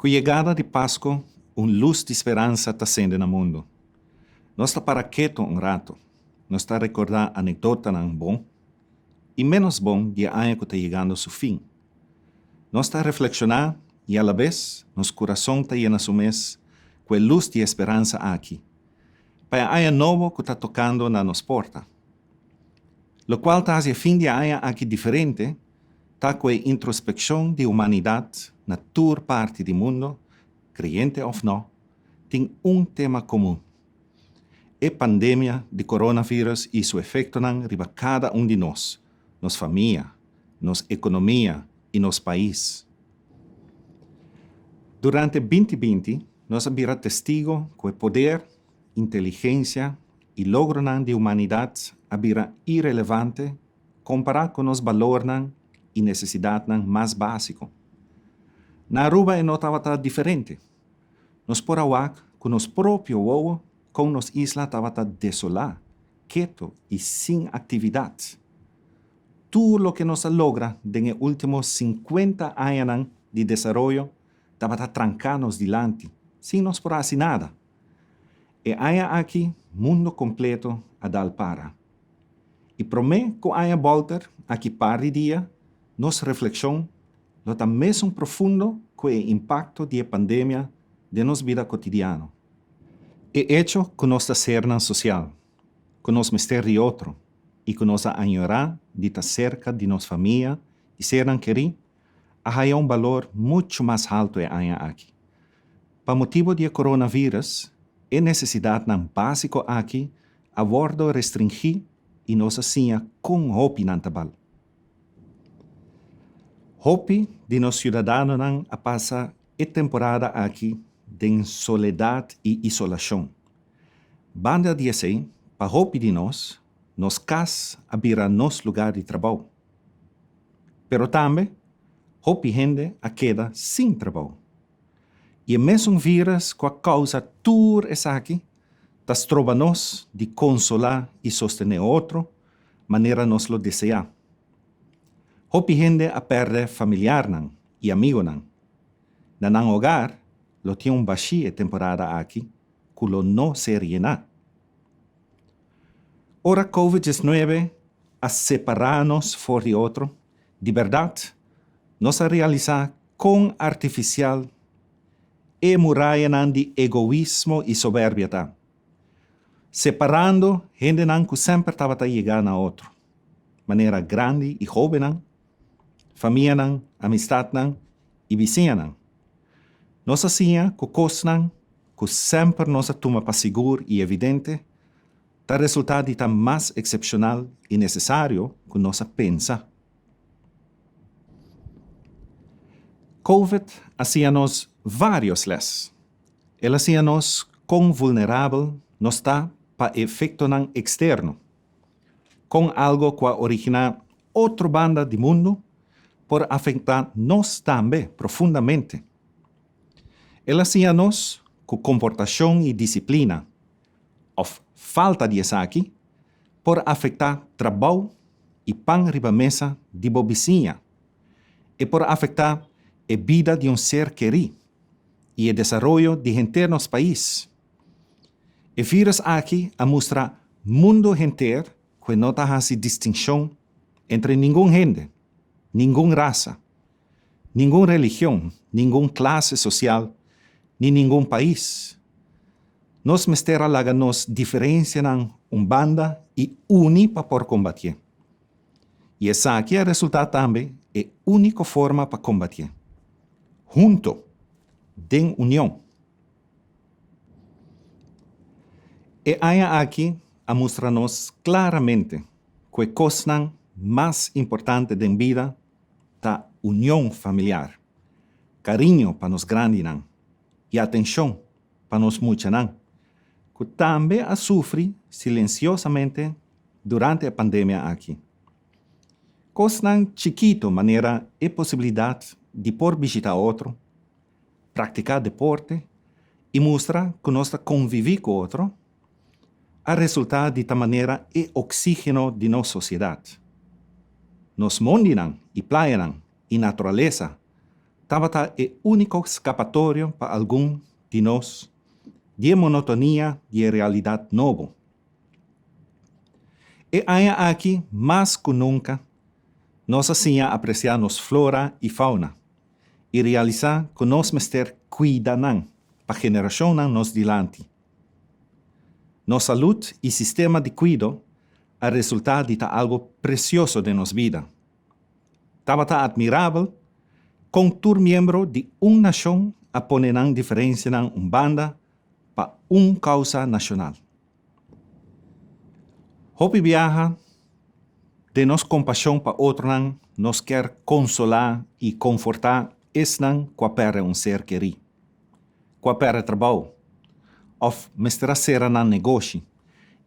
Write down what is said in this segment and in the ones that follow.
Com a chegada de Páscoa, luz de esperança está acende no mundo. Nós está para quieto rato. Nós está a recordar anedota não bom e menos bom de ano que está chegando ao seu fim. Nós está a reflexionar e, à vez, nosso coração está lleno de mês com a luz de esperança aqui. Para a ano novo que está tocando na nossa porta. Lo qual está a fim de ano aqui diferente, está com a introspecção de humanidade na toda parte do mundo, creyente ou não, tem tema comum. A pandemia de coronavírus e seu efeito riba cada de nós, nossa família, nossa economia e nosso país. Durante 2020, nós vimos testigo que o poder, inteligência e logro de humanidade vira irrelevante comparado com os valores e necessidades mais básicos. Na Aruba não estava diferente. Nós por awak, com nosso próprio ovo, com nossa isla estava desolada, quieto e sem atividade. Tudo o que nós logra nos últimos 50 anos de desenvolvimento estava trancado delante, sem nós por fazer nada. E há aqui mundo completo a dar para. E prometo que há volta aqui para dia, nossa reflexão está mesmo profundo com o impacto da pandemia de nossa vida cotidiana. É hecho que nossa serna social, que nos mister de outro e que nos añorar de estar cerca de nossa família e serem queridos, há valor muito mais alto aqui. Para motivo do coronavírus, é necessidade básica aqui a bordo restringir e nos sinha com hope tabal. Hope de nos cidadãos a passar a temporada aqui de soledade e isolação. Banda de assim, para hope de nós cas abrirá nosso lugar de trabalho. Pero também, hope gente a queda sem trabalho. E mesmo vírus com a causa tudo essa aqui, tas trova nós de consolar e sostener outro, maneira nós lo desejar. Hope gente a perde familiar e amigo Na nang hogar, lo tinha baixi temporada aqui, que lo não se llena. Ora COVID-19 a separar-nos for de outro, de verdade, nós a realizar com artificial e muralha de egoísmo e soberbia. Separando gente que sempre estava a chegar na outro. Maneira grande e jovem, família, amistade e vizinha. Nós assim, que coisas que sempre nós toma para seguro e evidente, está resultado de mais excepcional e necessário que nós pensa. COVID hacía-nos vários les. Ele hacía-nos com vulnerável, nos está para efeito externo, com algo que origina outra banda de mundo por afetar nós também profundamente. Ele hacía-nos com comportação e disciplina, ou falta de essa aqui, por afetar trabalho e pão riba mesa de bobicinha, e por afetar a vida de ser querido e o desenvolvimento de gente nos país. E vírus aqui a mostrar mundo inteiro que não há distinção entre nenhum gente, nenhuma raça, nenhuma religião, nenhuma classe social, nem nenhum país. Nós mestera laga nos diferenciam banda e uni para por combater. E essa aqui é o resultado também, é a única forma para combater. Junto, de união. E há aqui a mostrar-nos claramente que a coisa mais importante da vida é a união familiar, carinho para nos grandes e atenção para nos muitos, que também a sofre silenciosamente durante a pandemia aqui. Coisa chiquito, maneira e possibilidade de por visitar outro, praticar deporte e mostrar que nós convivemos com outro, a resultado de tal maneira é oxígeno de nossa sociedade. Nos mundo e praia e natureza tabata e único escapatorio para algum de nós de monotonia de realidade novo. E há aqui, mais que nunca, nós assim apreciar nos flora e fauna e realizar que nós mester cuidam para a geração nos dilante. Nossa saúde e sistema de cuido é resultado de algo precioso de nossa vida. Tabata admirável com tur membro de nação a poner diferença na banda para causa nacional. Hopi viaja de nos compaixão para outro nos quer consolar e confortar esnan quapere ser querido. Quapere trabalho, of mestra sera nan negócio,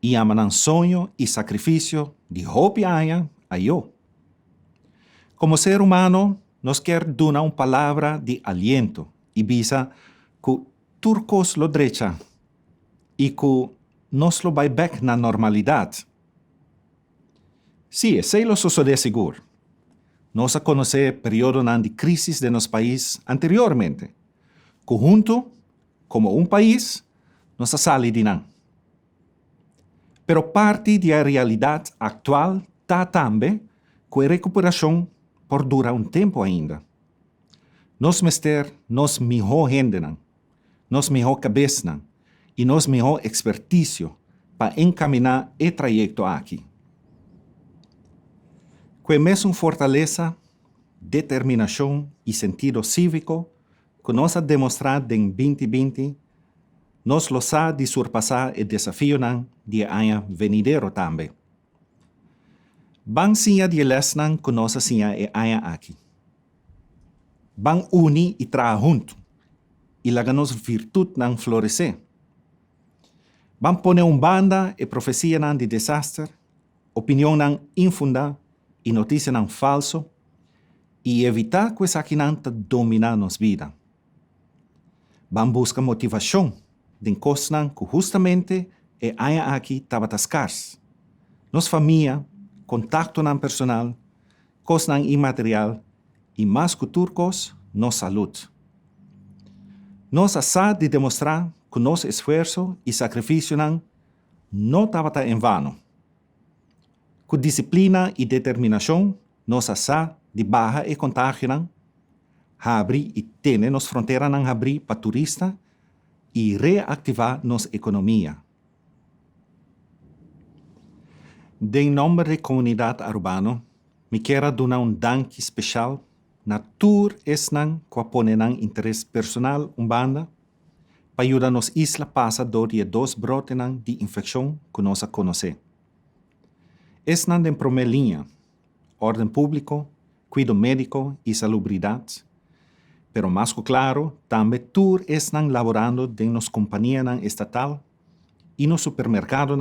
e amanan sonho e sacrifício de Hopi aya a eu. Como ser humano, nos quer dar palavra de aliento e visa que turcos lo drecha e que nos lo vai back na normalidade. Sim, sei lo sucede seguro. Nós conhecemos período de crise de nosso país anteriormente, que junto, como país, nós sale de nan. Pero parte da realidade atual está também que a recuperação por durar tempo ainda. Nós mester nos melhor gente, nos melhor cabeça e nos melhor expertise para encaminhar o trajeto aqui. Com a mesma fortaleza, determinação e sentido cívico que nós demonstrado em 2020, nós lo sa de surpassar o desafio de ano venidero também. Bang sinha de lesnan que nós sinha e ano aqui. Bang uni e tra junto e laganos virtude nan florescer. Bang pone banda e profecia de desastre, opinião infunda e notícia falso e evitar que essa aquinanta dominar nos vida. Bang busca motivação de coisas que justamente e aya aqui tabatascars. Nos família, contato personal, coisas imaterial e mais que turcos, nos saúde. Nos asa de demonstrar que nosso esforço e sacrifício não tabata em vano. Com disciplina e determinação, nos asa de barra e contágio abrir e ter nos fronteiras abrir para turista e reactivar nossa economia. Em nome da comunidade urbana, me quero dar dank especial na tour esnan que põe interesse personal banda para ajudar nos isla passa door die 2 brotes de infecção que nós conhecemos. Esnan em primeira linha, ordem público, cuidado médico e salubridade, pero mais claro, também tour esnan laborando de nos companhia estatal e no supermercado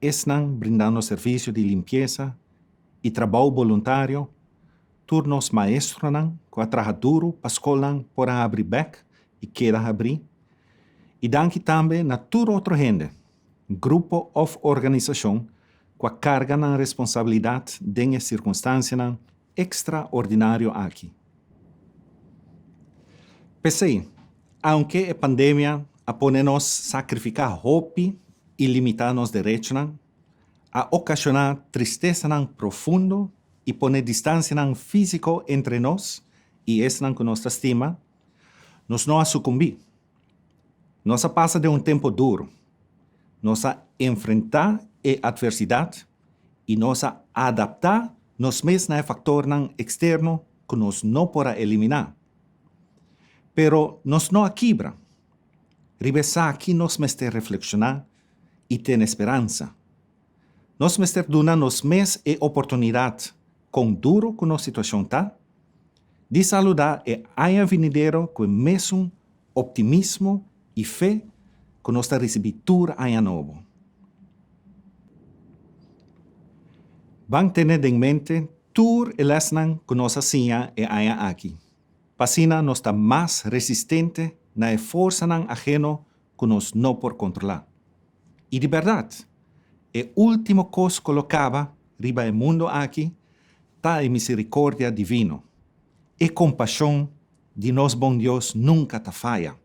esnan brindando serviço de limpeza e trabalho voluntário, turnos maestro que trabalha duro para a escola por abrir back e queda abrir, e danke também na toda outra gente, grupo ou organização que carga a responsabilidade de circunstância extraordinária aqui. Pensei, aunque a pandemia apone-nos sacrificar Hopi e limitar nos direitos, a ocasionar tristeza profundo e poner distância física entre nós e esse que nos estima, nós não sucumbir. Nós passa de tempo duro. Nós enfrentar a adversidade e nós adaptar nos mesmos factores externos que nós não podemos eliminar. Pero nós não quebra. Regressar aqui nós mester reflexionar e ter esperança. Nós mester donar nos mes e oportunidade, com duro que nossa situação está, de saludar e aia venidero com o mesmo optimismo e fé que nós recebemos tudo aia novo. Vamos ter em mente tudo e lesnan que nós sinha e aia aqui. Pasina nós está mais resistente na força ajeno que nós não por controlar. E de verdade, o último coisa colocava riba o mundo aqui está a misericórdia divino, e compaixão de nosso bom Deus nunca te falha.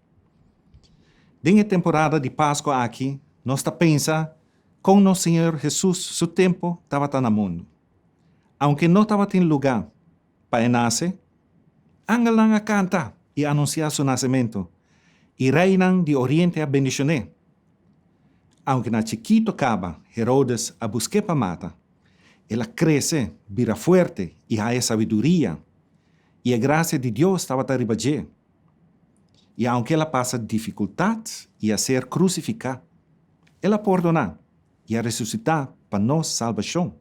Denha temporada de Páscoa aqui, nós pensa com nosso Senhor Jesus, seu tempo estava no mundo. Aunque não estava em lugar para nascer, angalang a cantar e anunciar seu nascimento, e reinan de Oriente a bendicionar. Aunque na chiquito caba, Herodes a busque para matar, ela cresce, vira fuerte e há sabedoria, e a graça de Deus estava a ribager. E aunque ela passa dificuldades e a ser crucificada, ela perdona e a ressuscitar para nossa salvação.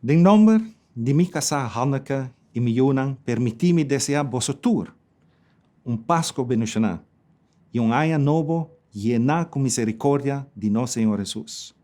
De nome de minha casa Hanneke e Miljonan, permiti-me desejar vosotros Páscoa bendicionada e ano novo llena com misericórdia de nosso Senhor Jesus.